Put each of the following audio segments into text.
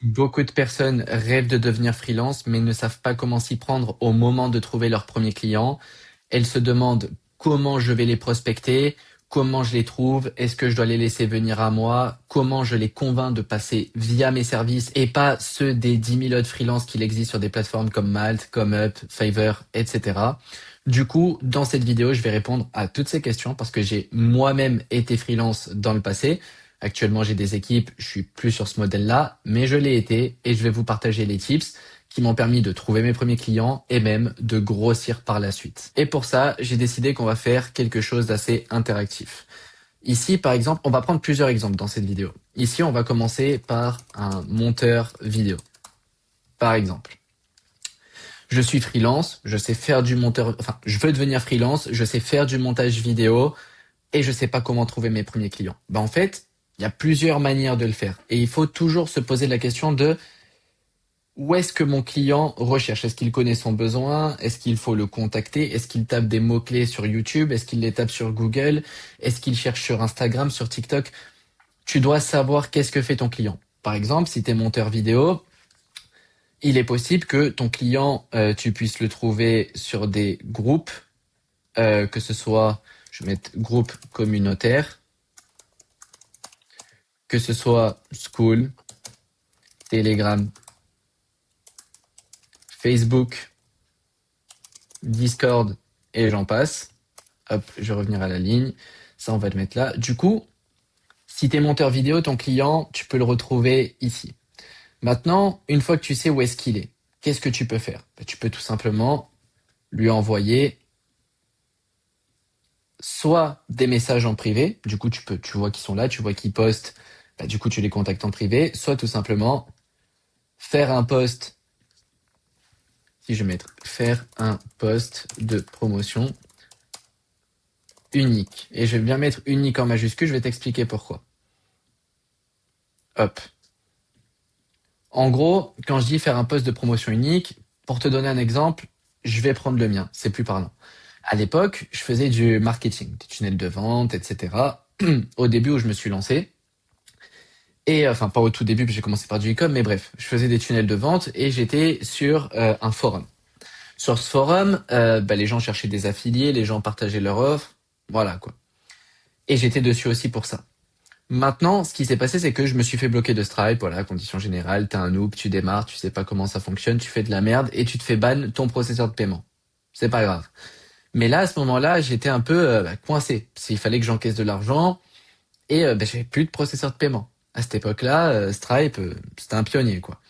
Beaucoup de personnes rêvent de devenir freelance, mais ne savent pas comment s'y prendre au moment de trouver leur premier client. Elles se demandent comment je vais les prospecter, comment je les trouve, est-ce que je dois les laisser venir à moi, comment je les convainc de passer via mes services et pas ceux des 10 000 autres freelances qu'il existe sur des plateformes comme Malt, ComeUp, Fiverr, etc. Du coup, dans cette vidéo, je vais répondre à toutes ces questions parce que j'ai moi-même été freelance dans le passé. Actuellement, j'ai des équipes, je suis plus sur ce modèle-là, mais je l'ai été et je vais vous partager les tips qui m'ont permis de trouver mes premiers clients et même de grossir par la suite. Et pour ça, j'ai décidé qu'on va faire quelque chose d'assez interactif. Ici, par exemple, on va prendre plusieurs exemples dans cette vidéo. Ici, on va commencer par un monteur vidéo. Par exemple, je suis freelance, je sais faire du monteur, enfin, je veux devenir freelance, je sais faire du montage vidéo et je sais pas comment trouver mes premiers clients. En fait, il y a plusieurs manières de le faire et il faut toujours se poser la question de où est-ce que mon client recherche? Est-ce qu'il connaît son besoin? Est-ce qu'il faut le contacter? Est-ce qu'il tape des mots-clés sur YouTube? Est-ce qu'il les tape sur Google? Est-ce qu'il cherche sur Instagram, sur TikTok? Tu dois savoir qu'est-ce que fait ton client. Par exemple, si tu es monteur vidéo, il est possible que ton client, tu puisses le trouver sur des groupes, que ce soit, je vais mettre groupe communautaire, que ce soit School, Telegram, Facebook, Discord et j'en passe. Hop, je vais revenir à la ligne. Ça, on va le mettre là. Du coup, si tu es monteur vidéo, ton client, tu peux le retrouver ici. Maintenant, une fois que tu sais où est-ce qu'il est, qu'est-ce que tu peux faire? Tu peux tout simplement lui envoyer soit des messages en privé. Du coup, tu vois qu'ils sont là, tu vois qu'ils postent. Du coup, tu les contactes en privé. Soit tout simplement faire un post. Si je vais mettre faire un post de promotion unique. Et je vais bien mettre unique en majuscule, je vais t'expliquer pourquoi. Hop. En gros, quand je dis faire un post de promotion unique, pour te donner un exemple, je vais prendre le mien, c'est plus parlant. À l'époque, je faisais du marketing, des tunnels de vente, etc. Au début où je me suis lancé, et enfin pas au tout début, puis j'ai commencé par du e-com, mais bref, je faisais des tunnels de vente et j'étais sur un forum. Sur ce forum, les gens cherchaient des affiliés, les gens partageaient leurs offres, voilà quoi. Et j'étais dessus aussi pour ça. Maintenant, ce qui s'est passé, c'est que je me suis fait bloquer de Stripe. Voilà, condition générale, t'es un noob, tu démarres, tu sais pas comment ça fonctionne, tu fais de la merde et tu te fais ban ton processeur de paiement. C'est pas grave. Mais là, à ce moment-là, j'étais un peu coincé. S'il fallait que j'encaisse de l'argent et j'avais plus de processeur de paiement. À cette époque-là, Stripe, c'était un pionnier, quoi.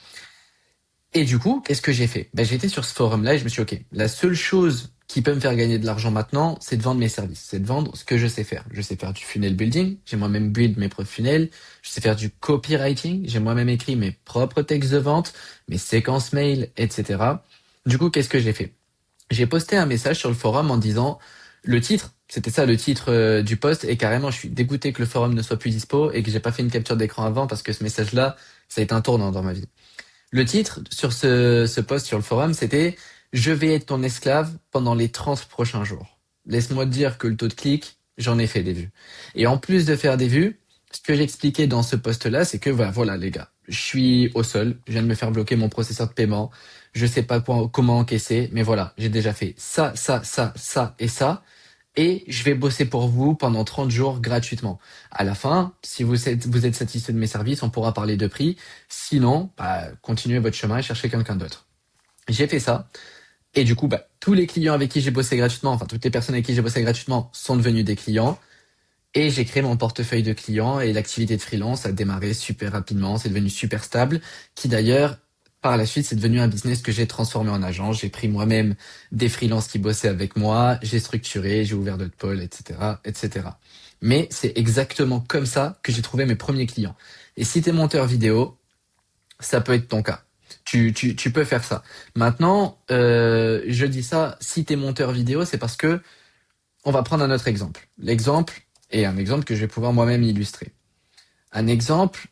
Et du coup, qu'est-ce que j'ai fait? J'étais sur ce forum-là et je me suis dit, ok, la seule chose qui peut me faire gagner de l'argent maintenant, c'est de vendre mes services, c'est de vendre ce que je sais faire. Je sais faire du funnel building, j'ai moi-même build mes propres funnels, je sais faire du copywriting, j'ai moi-même écrit mes propres textes de vente, mes séquences mail, etc. Du coup, qu'est-ce que j'ai fait? J'ai posté un message sur le forum en disant le titre, c'était ça le titre du post, et carrément, je suis dégoûté que le forum ne soit plus dispo et que j'ai pas fait une capture d'écran avant parce que ce message-là, ça a été un tournant dans ma vie. Le titre sur ce post sur le forum, c'était Je vais être ton esclave pendant les 30 prochains jours. Laisse-moi te dire que le taux de clic, j'en ai fait des vues. Et en plus de faire des vues, ce que j'expliquais dans ce post-là, c'est que voilà les gars, je suis au sol, je viens de me faire bloquer mon processeur de paiement, je sais pas comment encaisser, mais voilà, j'ai déjà fait ça, ça, ça, ça et ça, et je vais bosser pour vous pendant 30 jours gratuitement. À la fin, si vous êtes satisfait de mes services, on pourra parler de prix. Sinon, continuez votre chemin et cherchez quelqu'un d'autre. J'ai fait ça. Et du coup, tous les clients avec qui j'ai bossé gratuitement, enfin toutes les personnes avec qui j'ai bossé gratuitement sont devenus des clients. Et j'ai créé mon portefeuille de clients et l'activité de freelance a démarré super rapidement. C'est devenu super stable. Qui d'ailleurs, par la suite, c'est devenu un business que j'ai transformé en agence. J'ai pris moi-même des freelances qui bossaient avec moi. J'ai structuré, j'ai ouvert d'autres pôles, etc., etc. Mais c'est exactement comme ça que j'ai trouvé mes premiers clients. Et si t'es monteur vidéo, ça peut être ton cas. Tu peux faire ça. Maintenant, je dis ça, si t'es monteur vidéo, c'est parce que on va prendre un autre exemple. L'exemple est un exemple que je vais pouvoir moi-même illustrer. Un exemple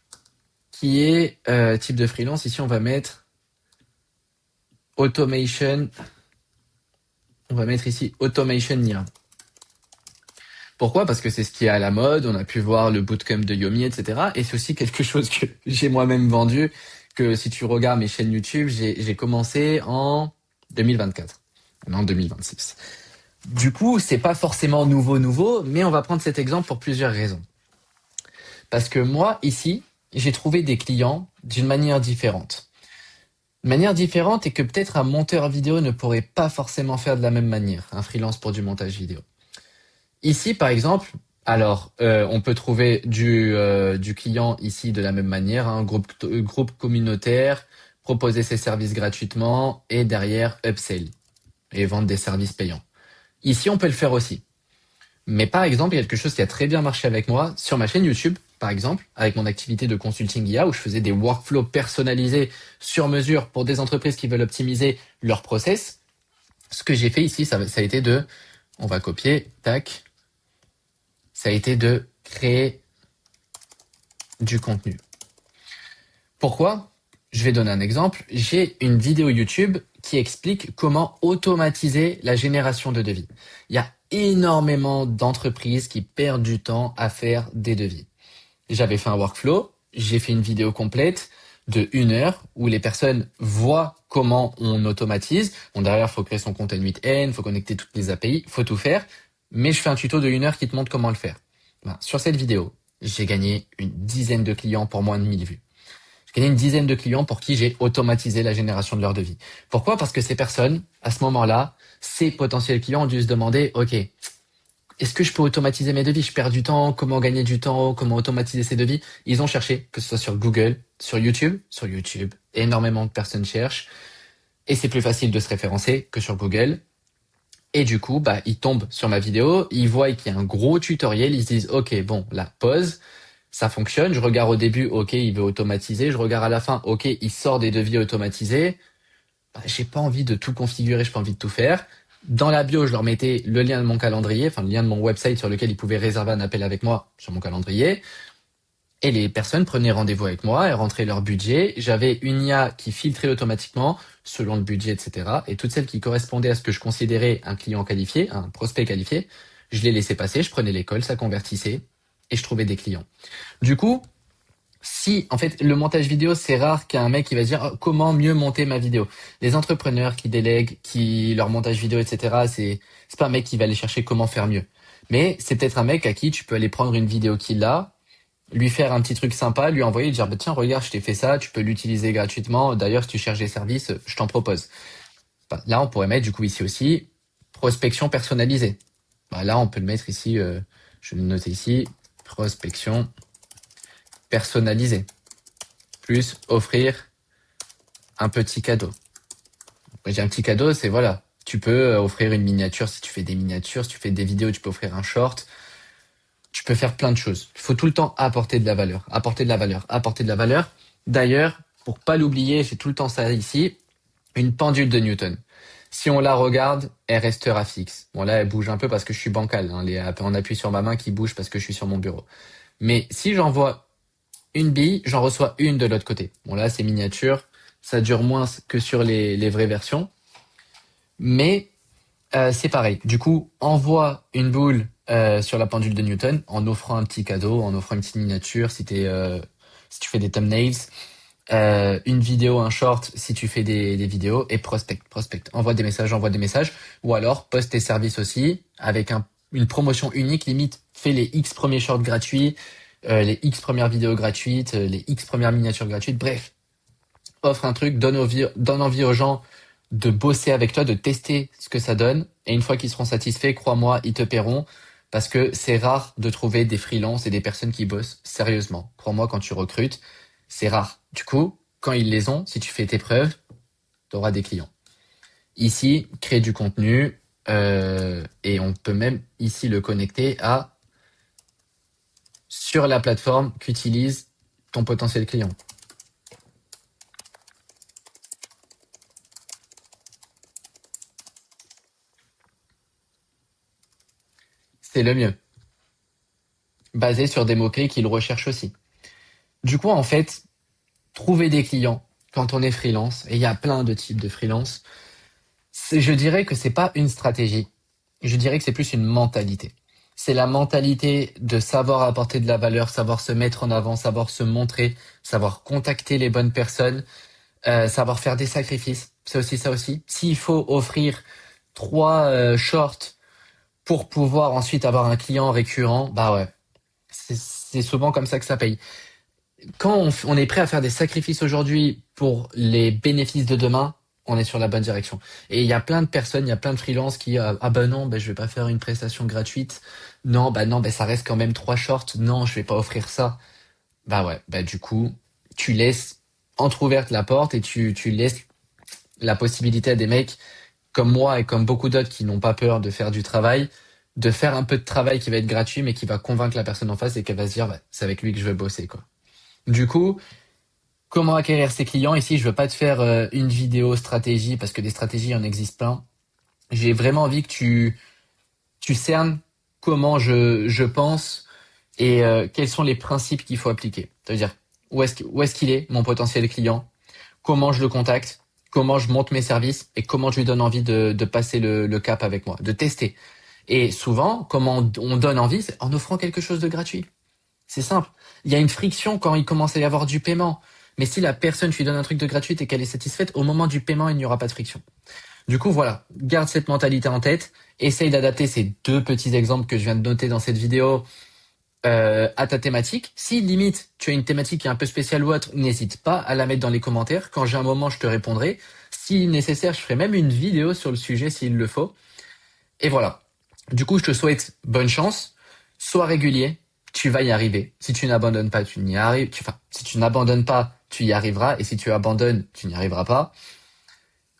qui est type de freelance. Ici, on va mettre automation. On va mettre ici automation IA. Pourquoi? Parce que c'est ce qui est à la mode. On a pu voir le bootcamp de Yomi, etc. Et c'est aussi quelque chose que j'ai moi-même vendu, que si tu regardes mes chaînes YouTube, j'ai commencé en 2024. On est en 2026. Du coup, c'est pas forcément nouveau, mais on va prendre cet exemple pour plusieurs raisons. Parce que moi, ici, j'ai trouvé des clients d'une manière différente. Une manière différente et que peut-être un monteur vidéo ne pourrait pas forcément faire de la même manière, un freelance pour du montage vidéo. Ici, par exemple, alors, on peut trouver du client ici de la même manière, un groupe communautaire, proposer ses services gratuitement et derrière upsell et vendre des services payants. Ici, on peut le faire aussi. Mais par exemple, il y a quelque chose qui a très bien marché avec moi sur ma chaîne YouTube, par exemple, avec mon activité de consulting IA où je faisais des workflows personnalisés sur mesure pour des entreprises qui veulent optimiser leur process. Ce que j'ai fait ici, ça a été on va copier, tac, ça a été de créer du contenu. Pourquoi? Je vais donner un exemple. J'ai une vidéo YouTube qui explique comment automatiser la génération de devis. Il y a énormément d'entreprises qui perdent du temps à faire des devis. J'avais fait un workflow, j'ai fait une vidéo complète de 1 heure où les personnes voient comment on automatise. Bon, derrière, il faut créer son compte N8N, il faut connecter toutes les API, il faut tout faire. Mais je fais un tuto de 1 heure qui te montre comment le faire. Voilà. Sur cette vidéo, j'ai gagné une dizaine de clients pour moins de 1000 vues. J'ai gagné une dizaine de clients pour qui j'ai automatisé la génération de leur devis. Pourquoi? Parce que ces personnes, à ce moment-là, ces potentiels clients ont dû se demander, OK, est-ce que je peux automatiser mes devis? Je perds du temps, comment gagner du temps, comment automatiser ces devis? Ils ont cherché, que ce soit sur Google, sur YouTube, énormément de personnes cherchent, et c'est plus facile de se référencer que sur Google. Et du coup, bah, ils tombent sur ma vidéo, ils voient qu'il y a un gros tutoriel, ils se disent, OK, bon, la pause, ça fonctionne. Je regarde au début, OK, il veut automatiser. Je regarde à la fin, OK, il sort des devis automatisés. Bah, j'ai pas envie de tout configurer, j'ai pas envie de tout faire. Dans la bio, je leur mettais le lien de mon calendrier, enfin le lien de mon website sur lequel ils pouvaient réserver un appel avec moi sur mon calendrier. Et les personnes prenaient rendez-vous avec moi et rentraient leur budget. J'avais une IA qui filtrait automatiquement selon le budget, etc. Et toutes celles qui correspondaient à ce que je considérais un client qualifié, un prospect qualifié, je les laissais passer, je prenais l'école, ça convertissait et je trouvais des clients. Du coup, si, en fait, le montage vidéo, c'est rare qu'il y ait un mec qui va se dire oh, comment mieux monter ma vidéo. Les entrepreneurs qui délèguent, qui leur montage vidéo, etc., c'est pas un mec qui va aller chercher comment faire mieux. Mais c'est peut-être un mec à qui tu peux aller prendre une vidéo qu'il a, lui faire un petit truc sympa, lui envoyer, dire bah, tiens, regarde, je t'ai fait ça, tu peux l'utiliser gratuitement. D'ailleurs, si tu cherches des services, je t'en propose. Bah, là, on pourrait mettre du coup ici aussi prospection personnalisée. Bah, là, on peut le mettre ici, je vais le noter ici, prospection personnalisée. Plus offrir un petit cadeau. Quand j'ai un petit cadeau, c'est voilà, tu peux offrir une miniature si tu fais des miniatures, si tu fais des vidéos, tu peux offrir un short. Tu peux faire plein de choses. Il faut tout le temps apporter de la valeur, apporter de la valeur, apporter de la valeur. D'ailleurs, pour pas l'oublier, j'ai tout le temps ça ici, une pendule de Newton. Si on la regarde, elle restera fixe. Bon là, elle bouge un peu parce que je suis bancal. Hein, on appuie sur ma main qui bouge parce que je suis sur mon bureau. Mais si j'envoie une bille, j'en reçois une de l'autre côté. Bon là, c'est miniature, ça dure moins que sur les vraies versions. Mais c'est pareil. Du coup, envoie une boule sur la pendule de Newton en offrant un petit cadeau, en offrant une petite miniature si tu fais des thumbnails, une vidéo, un short si tu fais des vidéos et prospect. Envoie des messages, ou alors poste tes services aussi avec une promotion unique, limite fais les X premiers shorts gratuits, les X premières vidéos gratuites, les X premières miniatures gratuites, bref. Offre un truc, donne envie aux gens de bosser avec toi, de tester ce que ça donne. Et une fois qu'ils seront satisfaits, crois-moi, ils te paieront. Parce que c'est rare de trouver des freelances et des personnes qui bossent sérieusement. Crois-moi, quand tu recrutes, c'est rare. Du coup, quand ils les ont, si tu fais tes preuves, tu auras des clients. Ici, créer du contenu. Et on peut même ici le connecter sur la plateforme qu'utilise ton potentiel client. C'est le mieux. Basé sur des mots-clés qu'ils recherchent aussi. Du coup, en fait, trouver des clients quand on est freelance, et il y a plein de types de freelance, je dirais que c'est pas une stratégie. Je dirais que c'est plus une mentalité. C'est la mentalité de savoir apporter de la valeur, savoir se mettre en avant, savoir se montrer, savoir contacter les bonnes personnes, savoir faire des sacrifices. C'est aussi ça aussi. S'il faut offrir trois shorts pour pouvoir ensuite avoir un client récurrent, bah ouais, c'est souvent comme ça que ça paye. Quand on est prêt à faire des sacrifices aujourd'hui pour les bénéfices de demain, on est sur la bonne direction. Et il y a plein de personnes, il y a plein de freelances qui ah bah non, bah je vais pas faire une prestation gratuite. Non, bah ça reste quand même trois shorts. Non, je vais pas offrir ça. Bah ouais, bah du coup, tu laisses entrouverte la porte et tu laisses la possibilité à des mecs comme moi et comme beaucoup d'autres qui n'ont pas peur de faire du travail, de faire un peu de travail qui va être gratuit mais qui va convaincre la personne en face et qu'elle va se dire bah, c'est avec lui que je veux bosser quoi. Du coup, comment acquérir ses clients? Ici, je veux pas te faire une vidéo stratégie parce que des stratégies, il en existe plein. J'ai vraiment envie que tu cernes comment je pense et quels sont les principes qu'il faut appliquer. C'est-à-dire, où est-ce qu'il est, mon potentiel client? Comment je le contacte? Comment je monte mes services? Et comment je lui donne envie de passer le cap avec moi, de tester. Et souvent, comment on donne envie, c'est en offrant quelque chose de gratuit. C'est simple. Il y a une friction quand il commence à y avoir du paiement. Mais si la personne, tu lui donnes un truc de gratuit et qu'elle est satisfaite, au moment du paiement, il n'y aura pas de friction. Du coup, voilà, garde cette mentalité en tête. Essaye d'adapter ces deux petits exemples que je viens de noter dans cette vidéo à ta thématique. Si limite tu as une thématique qui est un peu spéciale ou autre, n'hésite pas à la mettre dans les commentaires. Quand j'ai un moment, je te répondrai. Si nécessaire, je ferai même une vidéo sur le sujet s'il le faut. Et voilà. Du coup, je te souhaite bonne chance. Sois régulier. Tu vas y arriver. Si tu n'abandonnes pas, tu n'y arrives. Enfin, si tu n'abandonnes pas, tu y arriveras. Et si tu abandonnes, tu n'y arriveras pas.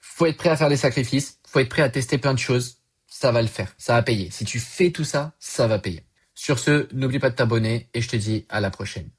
Faut être prêt à faire des sacrifices. Faut être prêt à tester plein de choses. Ça va le faire. Ça va payer. Si tu fais tout ça, ça va payer. Sur ce, n'oublie pas de t'abonner et je te dis à la prochaine.